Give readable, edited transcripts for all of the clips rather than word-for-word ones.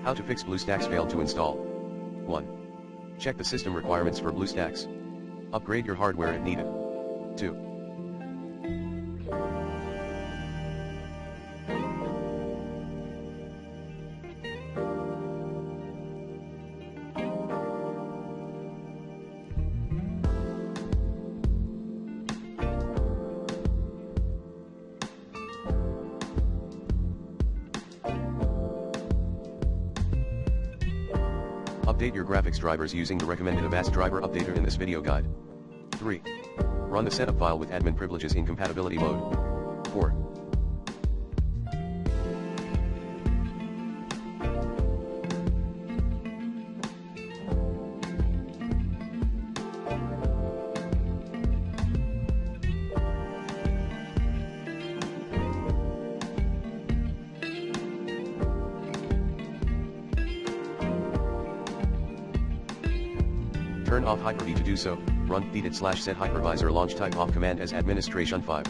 How to fix BlueStacks failed to install. 1. Check the system requirements for BlueStacks. Upgrade your hardware if needed. 2. Update your graphics drivers using the recommended Avast driver updater in this video guide. 3. Run the setup file with admin privileges in compatibility mode. 4. Turn off Hyper-V. To do so, run /set hypervisor launch type off command as administration 5.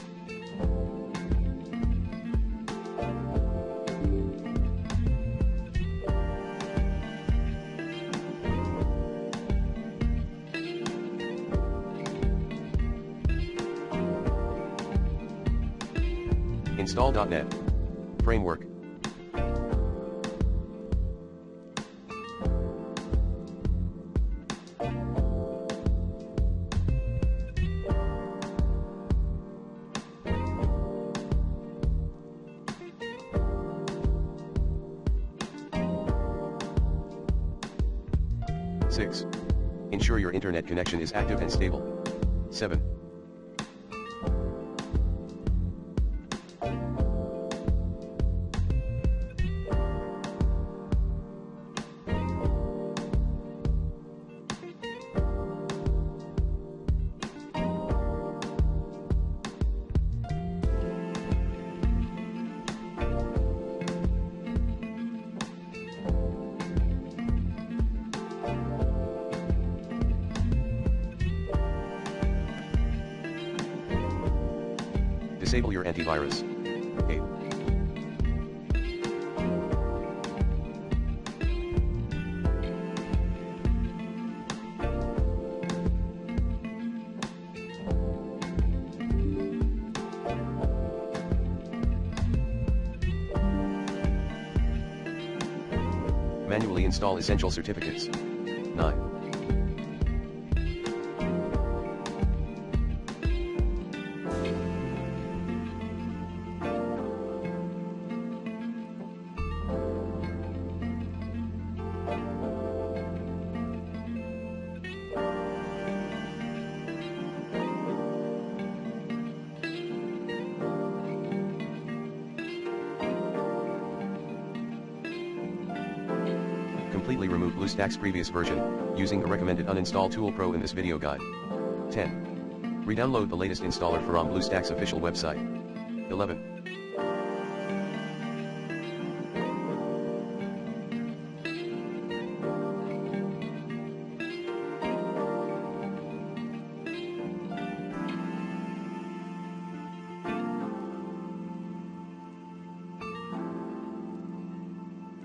Install .NET Framework. Six. Ensure your internet connection is active and stable. 7. Disable your antivirus. 8. Manually install essential certificates. 9. Completely remove BlueStacks previous version, using the recommended uninstall tool Pro in this video guide. 10. Redownload the latest installer from BlueStacks official website. 11.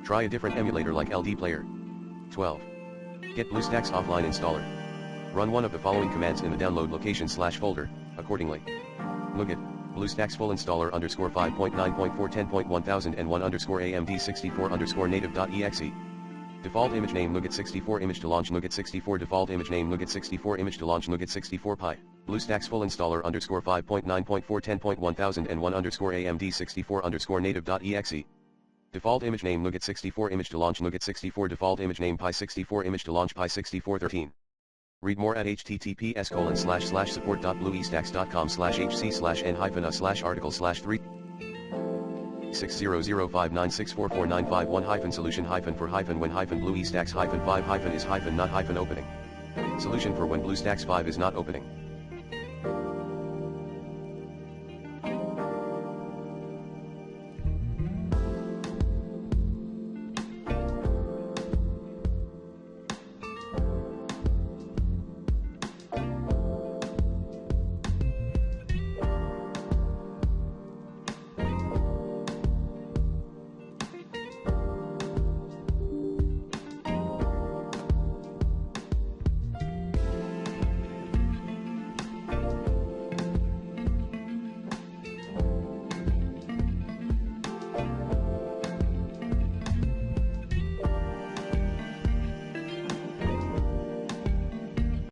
Try a different emulator like LD Player. 12. Get BlueStacks offline installer. Run one of the following commands in the download location/folder, accordingly. NuGet, BlueStacks full installer _5.9.410.1000 and 1_AMD64_native.exe. Default image name NuGet 64 image to launch NuGet 64 default image name NuGet 64 image to launch NuGet 64 Pi. BlueStacks full installer _5.9.410.1000 and 1_AMD64_native.exe. Default image name NuGet 64 image to launch NuGet 64 default image name Pi 64 image to launch Pi 64 13. Read more at https://support.blueestacks.com/hc/n-a/article/3 60059644951-solution for when BlueStacks 5 is not opening. Solution for when BlueStacks 5 is not opening.